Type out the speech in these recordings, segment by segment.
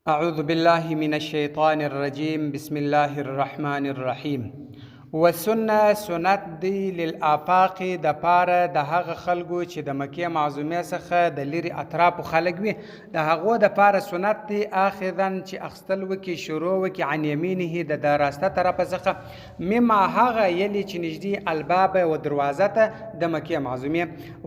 أعوذ بالله من الشيطان الرجيم بسم الله الرحمن الرحیم. وسنه سنت دی للآفاق د پاره د هغه خلکو چې د مکې معظمې څخه د لرې اطرافو خلک وي، د هغو د پاره سنت دی اخذا چې اخیستل وکړي، شروع وکړي عن یمینه د راسته طرفه څخه، مما هغه یلي چې نږدې الباب و دروازه ته د مکې معظمې،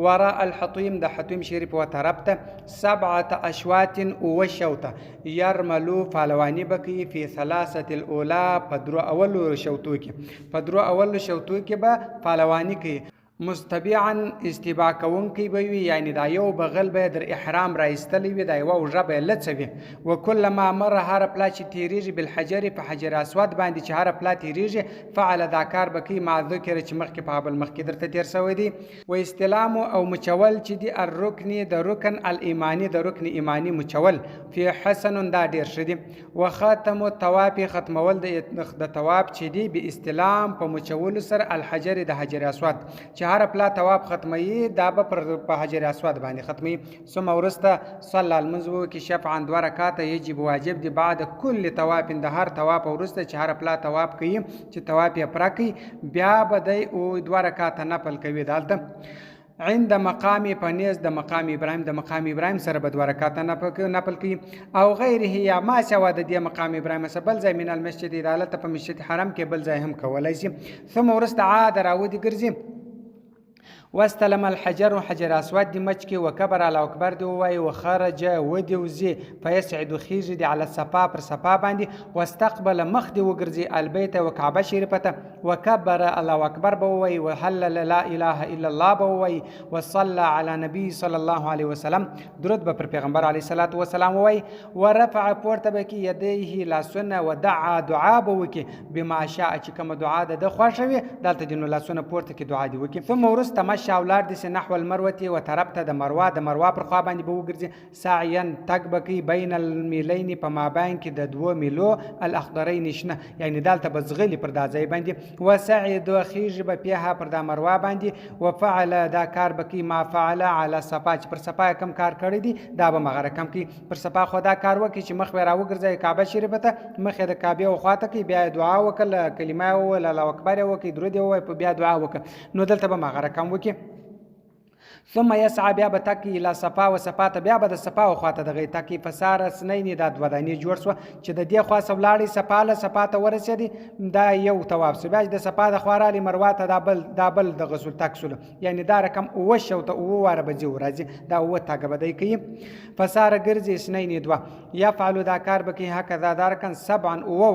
وراء الحطیم د حطیم شریف و طرف ته، 7 اشواط اوه شوطه، یرملو فالوانی بکی فی ثلاثه الاولا په درو اولو شوطو کې، په درو اولو شوطو کې به پهلواني کوي. مستبیعا استباع کوونکی به وي، یعنی دا یو بغل به در احرام را ایستلی وي، دا یوه اوږه به یې لڅه وي. وکلما مره هره پلا چې تیریږي بالحجر په حجر اسود باندې، چې هره پلا تیریږي فعل دا کار به کوي مع ذکر چې مخکې په بل مخکې درته تیر سوی دی. و استلام او مچول چې دی الرکن د رکن الایمانی د رکن ایمانی مچول فی حسن دا ډیر ښه دی. و ختم الطواف ختمول د طواف چې دی به استلام په مچولو سره الحجر د حجر اسود، چې هر پلا تواب ختمي دا به په حجر اسود باندې ختمي. ثم ورسته صلى المنزو کې شفعا 2 رکعات یجب واجب دی بعد کل طواف، د هر طواف ورسته چې هر پلا طواف کوي چې طواف یې پوره کوي بیا به دی او 2 رکعات نفل کوي. دلته عند مقام پنیز د مقام ابراهیم، د مقام ابراهیم سره به 2 رکعات نفل کوي. او غیره یا ما سوا د دې مقام ابراهیم سره بل ځای من المسجد دالته په مسجد حرم کې بل ځای هم کولای شي. ثم ورسته عاد راودي ګرځي واستلم الحجر حجر اسود دی مچ کې، وکبر الله اکبر دی وای، وخرج ودی وزي فيسعد خيج دی على الصفا پر صفا باندې، واستقبل مخ دی وګرځي البيت وكعبه شریفه ته، وكبر الله اکبر به وای، وحلل لا اله الا الله به وای، وصلى على نبي صلى الله عليه وسلم درود به پر پیغمبر علیه الصلاة والسلام وای، ورفع پورته به کې یدیه لاسونه، ودعا دعا به وکي بما شاء چې کوم دعا ده خوښوي دلته دینو لاسونه پورته کې دعا دی وکي. ثم ورسته شاولار دسه نحو المروه و طرف ته د مروه پر خوا باندې به وګرځي، سعیا تک بکی بین المیلین په مابین کې د 2 میلو الاخضرین شنه، یعنی دلته بزغلی پر دا ځای باندې، وسعد خیج به پیها پر دا مروه باندې، وفعل دا کار بکی ما فعل على صفا، چې پر صفا کم کار کړی دی دا به مغره کم کی پر صفا خدا کار وکي چې مخ را وګرځي کعبه شریفه ته، مخ د کعبه او خواته کې بیا دعا وکړه، کلمه او الله اکبر وکي، درود وای، په بیا دعا وکړه، نو دلته به مغره کم وکي. ثم يسعى بیا به تکی الى صفا و صفا ته، بیا به د صفا او خواته دغه تکی فسار سنین دا 2 دانې جوړ سو، چې د دې خوا سولاړي صفا له صفا ته ورسېدي دا یو طواف سو، بیا د صفا د خوارالي مروه ته دا بل د غسل تکسل، یعنی دا رقم اوه شوته اوه واره به ورځي دا اوه تاګه بدای کوي. فسار ګرځي سنین 2 يفعل دا کار بکی هکذا دارکن 7 اوه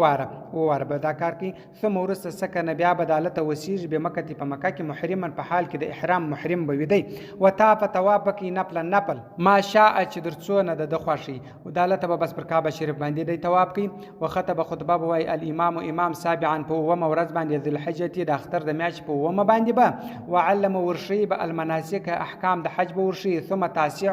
واره به دا کار کوي. ثم ورسته سکن بیا بدالته وسیج به مکه په مکه کې محرما په حال کې د احرام محرم به وي، وطاف طواف کی نفل ما شاء چې درڅونه د خوښي، ودالته به بس پر کعبه شریف باندې د طواف کی. وخطب خطبه وای الامام امام سابعا په ومه ورځ باندې ذل حجه د اختر د میاشت په ومه باندې به، وعلم ورشي به المناسک احکام د حج به ورشي. ثم تاسع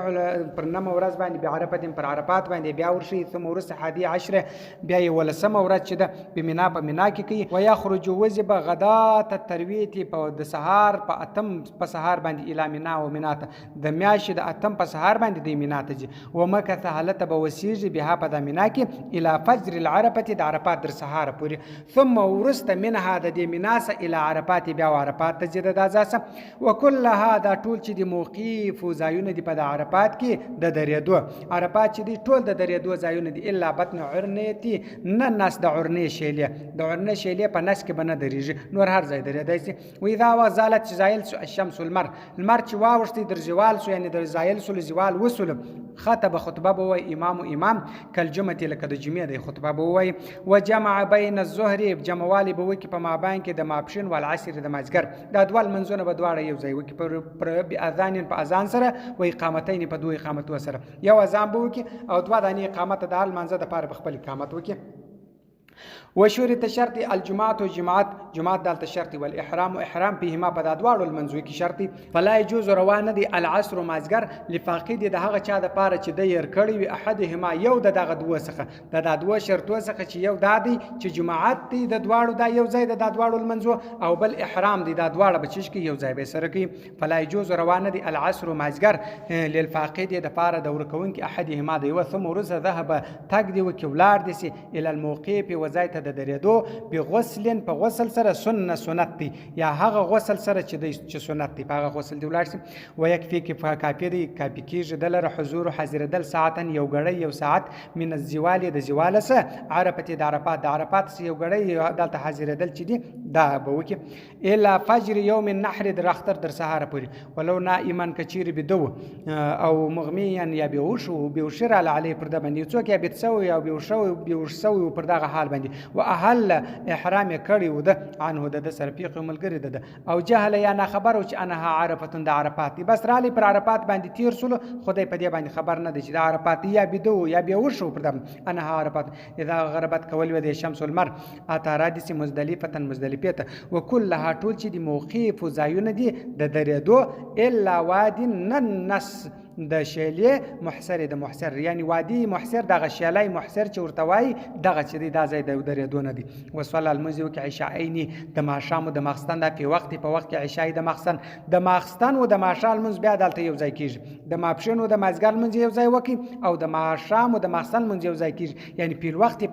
پر نمه ورځ باندې بعرفه پر عرفات باندې بیا ورشي. ثم ورس 11 بیا ولسمه ورځ چې د بمنا په منا کې کوي. ويخرج وزب غدات الترویت په د سهار په اتم په سهار باندې اله منا و مناته، د میاشت د اتم په سهار باندې د مناته جي، ومکه حالت به وسیږي بها په د منا کې اله فجر العرفه د عرفات در سهار پوری. ثم ورست منها د مناسه اله عرفات بیا عرفات ته جده د ځاسه، وکل هذا ټول چې د موقف زایونه دی په د عرفات کې د درېدو، عرفات چې دی ټول د درېدو زایونه دی الا بطن عرنیتی، نه ناس د عرنی شیله، د عرنی شیله په نس کې بنه درېږي، نور هر ځای درېدای سي. و اذا وزالت زایل الشمس المر چې واوښتي در زوال سو، یعنی در زایل سو زوال وسول، خطب خطبه به امام کل جمعه لکه د جمعې د خطبه به وای. وجمع بین الظهر جمعوالی به وکي په مابین کې د ماپښین ول عصر د مازګر، دا دوال منځونه به دواړه یو ځای وکي پر اذان په اذان سره و اقامتین په 2 اقامتو سره، یو اذان به وکي او 2 دانې اقامت د حال منځه د پاره خپل اقامت وکي. وشورت شرط الجماعت و جماعت دالته شرط والاحرام و احرام فيهما په دا دواړو لمنځو کې شرط فلا يجوز روا نه دی العصر مازګر لفاقد د هغه چا د پاره چې د ير کړی وي احدهما یو د دغه دوه څخه د دوه شرطو څخه چې یو دادی چې جماعت دی د دواړو دا یو ځای د دواړو لمنځو او بل احرام دی د دواړو بچش کې یو ځای به سره کې فلا يجوز روا نه دی العصر مازګر للفاقد د پاره د ورکون کې احدهما د یو ثم ورزه ذهب تګ دی وکولار دي الى الموقف وزایت د درېدو بغسل په غسل سره سنت دی یا هغه غسل سره چې سنت دی په هغه غسل دی ولاړ شي ويكفي کې کافي دی کافي کېږي د لره حضور حاضر دل ساعتن یو غړی یو ساعت من الزوال د زوال سره عرفت د عرفات یو غړی دلته حاضر دل چې دی دا به وکي الا فجر يوم النحر در اختر در سهار پوری ولو نائما کچیر بدو او مغميا یا بيوشر عليه پر د باندې څوک یا بتسو یا بيوشو پر دغه حال باندې واهل احرام کړي و د عنه د سرپیق ملګری د او جهل یا نه خبر او چې انها عرفه د عرفات بس را لې پر عرفات باندې تیر سول خدای په دې باندې خبر نه دی چې د عرفات یا بدو یا بيوشو پر د انها عرفات اذا غربت کول و د شمس المر اتارادس مزدلفه وكلها ټول چې د موقف زایونه دي د درېدو الا وادي النس د شیلې محسر د محسر یعنی وادي محسر دغه شیلای محسر چې ورته وای دغه چې دا ځای د درېدو نه دي وصلی المزو کې عشاءین د ماښام د ماخستن د په وخت کې عشاء د ماخستن او د ماښام منځ بیا دلته یو ځای کیږي د ماپښین او د مازګر منځ یو ځای وکي او د ماښام او د ماخستن منځ یو ځای کیږي یعنی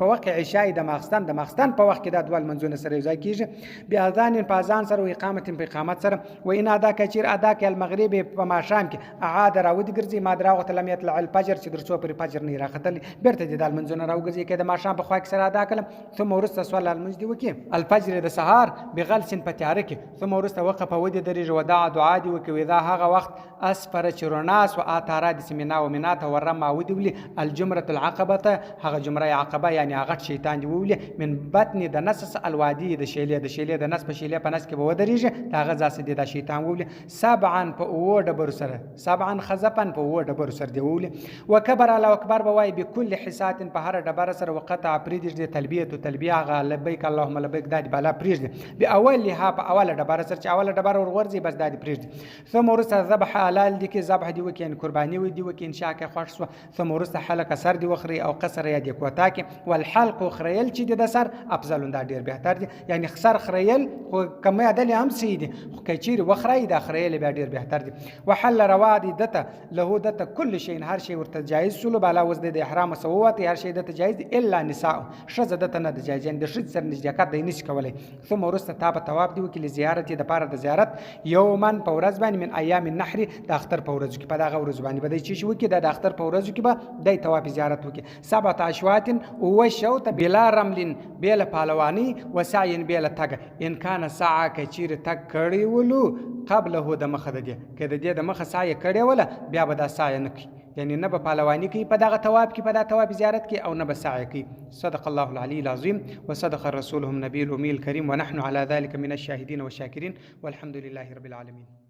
په وخت عشاء د ماخستن په وخت کې د دوه منځونه سره یو ځای کیږي بیا اذان په اذان سره او اقامت سره و ان ادا کچیر ادا کې المغرب په ماښام کې اعاد راود ګرځي ما دراغه لم يطلع الفجر چې درڅو پر فجر نه راختل بیرته د منځونه راوګرځي کې د ماښام په خوا کې سره ادا کړم ثم ورسته صلی المسجد وکي الفجر د سحر بغلس په تیار کې ثم ورسته وقف ودی درې وداع دعا دی وکي اذا هغه وخت اسفر چروناس و اتارا د سمینا و منات ورما ودی ولي الجمره العقبه هغه جمره عقبه یعنی هغه شیطان دی ولي من بطن د نسس الوادي د شیلې د نس په شیلې په نس کې به ودرېږي هغه ځاسې د شیطان ولي سبعا په او ډبر سره سبعا خزفا په و ډبر سر دی وولي وکبر الله اکبر بوای بكل حسات په هر ډبر سر وقطع پریدش دی تلبیه غ لبیک اللهم لبیک دادی بالا پریش دی به اول ها په اول ډبر سر چې اول ډبر ورورځي بس دادی پریش دی ثم ورسته ذبح حلال دی کې ذبح دی وکین قربانی وی دی وکین شاکه خوښ سو ثم ورسته حلقه سر دی وخري او قصر یا دی کوتا کې والحلق خریل چې د سر افضل دا ډیر بهتر دی یعنی خسر خریل خو کمه عدل هم سیدی خو کچیر وخري د خریل به ډیر بهتر دی وحل روادي دته له دته کل شی هر شی ورته جایز سلو بالا وزد د احرام سووت هر شی دته جایز الا نساء شذ دته نه جایز د شذ سر نزدېکات د نش کولای ثم ورسته تاب تواب دی وکیل زیارت د پاره د زیارت یومن په ورځ باندې من ایام النحر د اختر په ورځ کې په دغه ورځ باندې بده چی شو کې د اختر په ورځ کې به د تواب زیارت وکي سبعه اشوات او شوت بلا رمل بلا پهلوانی وسعي بلا تګ ان کان ساعه کچیر تک کړي ولو قبله د مخه د کې د مخه سایه کړي ولا بیا به دا سایه نه کوي یعنی نه به پهلوانی کوي په دغه تواب کې په دا تواب زیارت کې او نه به سعی کوي صدق الله العلي العظيم وصدق رسوله النبي الأمي الكريم ونحن على ذلك من الشاهدين والشاكرين والحمد لله رب العالمين